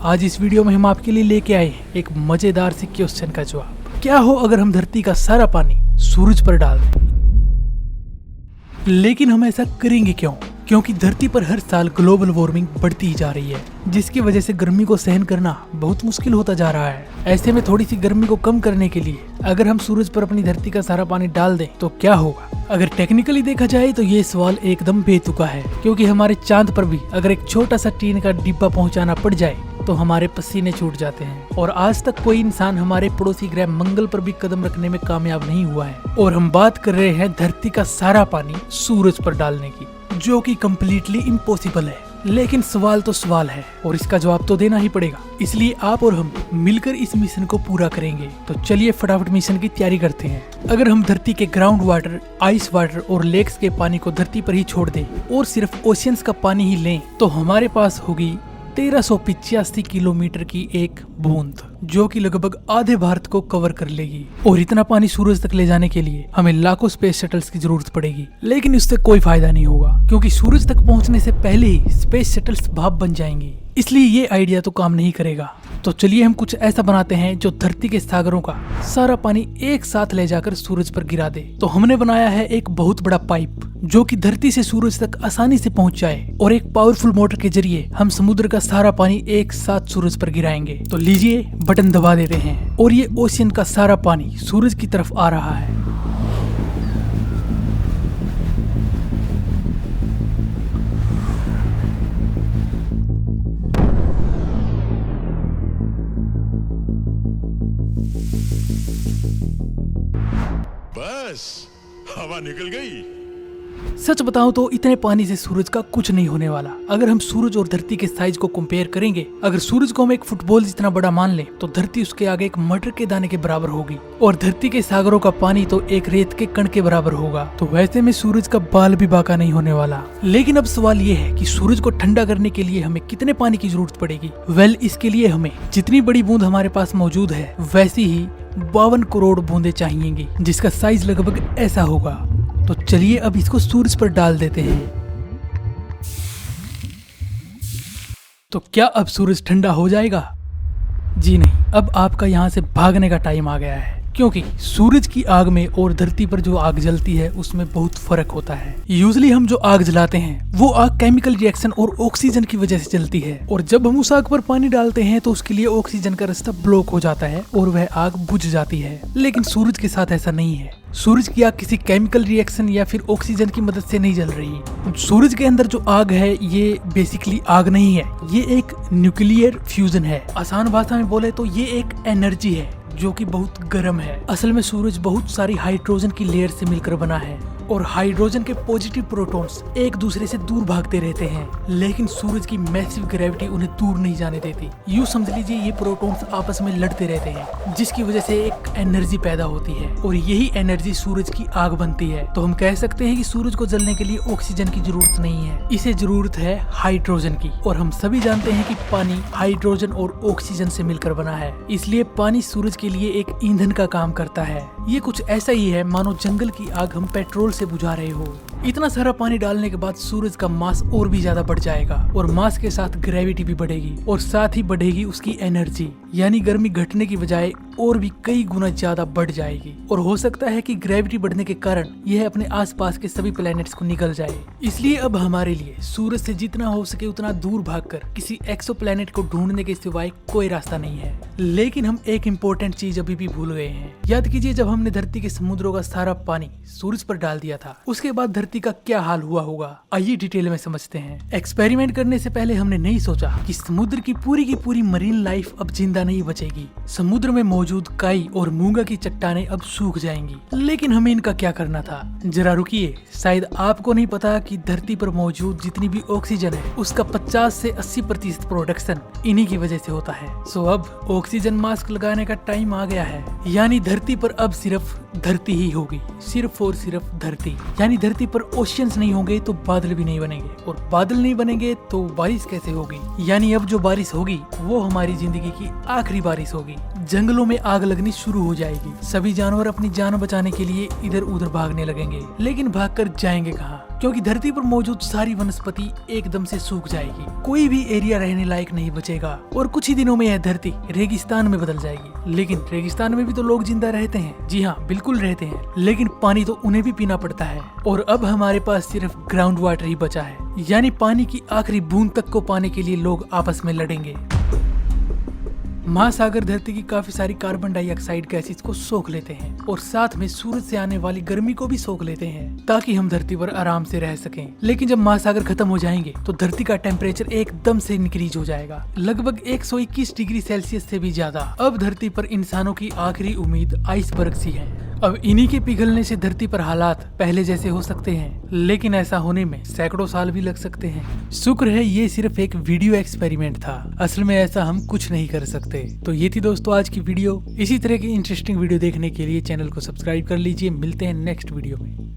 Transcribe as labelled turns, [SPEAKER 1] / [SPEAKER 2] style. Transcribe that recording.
[SPEAKER 1] आज इस वीडियो में हम आपके लिए लेके आए हैं एक मजेदार सी क्वेश्चन का जवाब। क्या हो अगर हम धरती का सारा पानी सूरज पर डाल दें? लेकिन हम ऐसा करेंगे क्यों? क्योंकि धरती पर हर साल ग्लोबल वार्मिंग बढ़ती ही जा रही है, जिसकी वजह से गर्मी को सहन करना बहुत मुश्किल होता जा रहा है। ऐसे में थोड़ी सी गर्मी को कम करने के लिए अगर हम सूरज पर अपनी धरती का सारा पानी डाल दें तो क्या होगा? अगर टेक्निकली देखा जाए तो ये सवाल एकदम बेतुका है, क्योंकि हमारे चांद पर भी अगर एक छोटा सा टीन का डिब्बा पहुंचाना पड़ जाए तो हमारे पसीने छूट जाते हैं। और आज तक कोई इंसान हमारे पड़ोसी ग्रह मंगल पर भी कदम रखने में कामयाब नहीं हुआ है। और हम बात कर रहे हैं धरती का सारा पानी सूरज पर डालने की, जो कि कम्प्लीटली इम्पॉसिबल है। लेकिन सवाल तो सवाल है और इसका जवाब तो देना ही पड़ेगा, इसलिए आप और हम मिलकर इस मिशन को पूरा करेंगे। तो चलिए फटाफट मिशन की तैयारी करते हैं। अगर हम धरती के ग्राउंड वाटर, आइस वाटर और लेक्स के पानी को धरती पर ही छोड़ दें और सिर्फ ओशियंस का पानी ही लें तो हमारे पास होगी 1385 किलोमीटर की एक बूंद, जो कि लगभग आधे भारत को कवर कर लेगी। और इतना पानी सूरज तक ले जाने के लिए हमें लाखों स्पेस शटल्स की जरूरत पड़ेगी, लेकिन उससे कोई फायदा नहीं होगा, क्योंकि सूरज तक पहुंचने से पहले ही स्पेस शटल्स भाप बन जाएंगी। इसलिए ये आइडिया तो काम नहीं करेगा। तो चलिए हम कुछ ऐसा बनाते हैं जो धरती के सागरों का सारा पानी एक साथ ले जाकर सूरज पर गिरा दे। तो हमने बनाया है एक बहुत बड़ा पाइप, जो कि धरती से सूरज तक आसानी से पहुंच जाए, और एक पावरफुल मोटर के जरिए हम समुद्र का सारा पानी एक साथ सूरज पर गिराएंगे। तो लीजिए बटन दबा देते हैं और ये ओशियन का सारा पानी सूरज की तरफ आ रहा है।
[SPEAKER 2] बस हवा निकल गई।
[SPEAKER 1] सच बताऊं तो इतने पानी से सूरज का कुछ नहीं होने वाला। अगर हम सूरज और धरती के साइज को कंपेयर करेंगे, अगर सूरज को हम एक फुटबॉल जितना बड़ा मान लें तो धरती उसके आगे एक मटर के दाने के बराबर होगी, और धरती के सागरों का पानी तो एक रेत के कण के बराबर होगा। तो वैसे में सूरज का बाल भी बाका नहीं होने वाला। लेकिन अब सवाल ये है कि सूरज को ठंडा करने के लिए हमें कितने पानी की जरूरत पड़ेगी? इसके लिए हमें जितनी बड़ी बूंद हमारे पास मौजूद है वैसी ही 52 करोड़ बूंदे चाहिएंगी, जिसका साइज लगभग ऐसा होगा। तो चलिए अब इसको सूरज पर डाल देते हैं। तो क्या अब सूरज ठंडा हो जाएगा? जी नहीं, अब आपका यहाँ से भागने का टाइम आ गया है, क्योंकि सूरज की आग में और धरती पर जो आग जलती है उसमें बहुत फर्क होता है। यूजुअली हम जो आग जलाते हैं वो आग केमिकल रिएक्शन और ऑक्सीजन की वजह से जलती है, और जब हम उस आग पर पानी डालते हैं तो उसके लिए ऑक्सीजन का रास्ता ब्लॉक हो जाता है और वह आग बुझ जाती है। लेकिन सूरज के साथ ऐसा नहीं है। सूरज की आग किसी केमिकल रिएक्शन या फिर ऑक्सीजन की मदद से नहीं जल रही। सूरज के अंदर जो आग है ये बेसिकली आग नहीं है, ये एक न्यूक्लियर फ्यूजन है। आसान भाषा में बोले तो ये एक एनर्जी है जो कि बहुत गर्म है। असल में सूरज बहुत सारी हाइड्रोजन की लेयर से मिलकर बना है, और हाइड्रोजन के पॉजिटिव प्रोटॉन्स एक दूसरे से दूर भागते रहते हैं, लेकिन सूरज की मैसिव ग्रेविटी उन्हें दूर नहीं जाने देती। यूँ समझ लीजिए ये प्रोटॉन्स आपस में लड़ते रहते हैं, जिसकी वजह से एक एनर्जी पैदा होती है, और यही एनर्जी सूरज की आग बनती है। तो हम कह सकते हैं कि सूरज को जलने के लिए ऑक्सीजन की जरूरत नहीं है, इसे जरूरत है हाइड्रोजन की। और हम सभी जानते हैं कि पानी हाइड्रोजन और ऑक्सीजन से मिलकर बना है, इसलिए पानी सूरज के लिए एक ईंधन का काम करता है। ये कुछ ऐसा ही है मानो जंगल की आग हम पेट्रोल से बुझा रहे हो। इतना सारा पानी डालने के बाद सूरज का मास और भी ज्यादा बढ़ जाएगा, और मास के साथ ग्रेविटी भी बढ़ेगी, और साथ ही बढ़ेगी उसकी एनर्जी, यानी गर्मी घटने की बजाय और भी कई गुना ज्यादा बढ़ जाएगी। और हो सकता है कि ग्रेविटी बढ़ने के कारण यह अपने आसपास के सभी प्लैनेट्स को निगल जाए। इसलिए अब हमारे लिए सूरज से जितना हो सके उतना दूर भागकर किसी एक्सो प्लैनेट को ढूंढने के सिवाय कोई रास्ता नहीं है। लेकिन हम एक इम्पोर्टेंट चीज अभी भी भूल गए हैं। याद कीजिए, जब हमने धरती के समुद्रों का सारा पानी सूरज पर डाल दिया था, उसके बाद धरती का क्या हाल हुआ होगा? आइए डिटेल में समझते हैं। एक्सपेरिमेंट करने से पहले हमने नहीं सोचा कि समुद्र की पूरी मरीन लाइफ अब जिंदा नहीं बचेगी। समुद्र में मौजूद काई और मूंगा की चट्टानें अब सूख जाएंगी। लेकिन हमें इनका क्या करना था? जरा रुकिए, शायद आपको नहीं पता कि धरती पर मौजूद जितनी भी ऑक्सीजन है उसका 50 से 80% प्रोडक्शन इन्हीं की वजह से होता है। सो अब ऑक्सीजन मास्क लगाने का टाइम आ गया है, यानी धरती पर अब सिर्फ धरती ही होगी, सिर्फ और सिर्फ धरती। यानी धरती पर ओशियंस नहीं होंगे तो बादल भी नहीं बनेंगे, और बादल नहीं बनेंगे तो बारिश कैसे होगी? यानी अब जो बारिश होगी वो हमारी जिंदगी की आखिरी बारिश होगी। जंगलों में आग लगनी शुरू हो जाएगी, सभी जानवर अपनी जान बचाने के लिए इधर उधर भागने लगेंगे, लेकिन भागकर जाएंगे कहाँ? क्योंकि धरती पर मौजूद सारी वनस्पति एकदम से सूख जाएगी, कोई भी एरिया रहने लायक नहीं बचेगा और कुछ ही दिनों में यह धरती रेगिस्तान में बदल जाएगी। लेकिन रेगिस्तान में भी तो लोग जिंदा रहते हैं, जी हाँ बिल्कुल रहते हैं, लेकिन पानी तो उन्हें भी पीना पड़ता है और अब हमारे पास सिर्फ ग्राउंड वाटर ही बचा है, यानी पानी की आखिरी बूंद तक को पाने के लिए लोग आपस में लड़ेंगे। महासागर धरती की काफी सारी कार्बन डाइऑक्साइड गैसेस को सोख लेते हैं और साथ में सूरज से आने वाली गर्मी को भी सोख लेते हैं ताकि हम धरती पर आराम से रह सकें। लेकिन जब महासागर खत्म हो जाएंगे तो धरती का टेम्परेचर एकदम से इंक्रीज हो जाएगा, लगभग 121 डिग्री सेल्सियस से भी ज्यादा। अब धरती पर इंसानों की आखिरी उम्मीद आइसबर्ग सी है। अब इन्हीं के पिघलने से धरती पर हालात पहले जैसे हो सकते हैं, लेकिन ऐसा होने में सैकड़ों साल भी लग सकते हैं। शुक्र है ये सिर्फ एक वीडियो एक्सपेरिमेंट था, असल में ऐसा हम कुछ नहीं कर सकते। तो ये थी दोस्तों आज की वीडियो। इसी तरह की इंटरेस्टिंग वीडियो देखने के लिए चैनल को सब्सक्राइब कर लीजिए। मिलते हैं नेक्स्ट वीडियो में।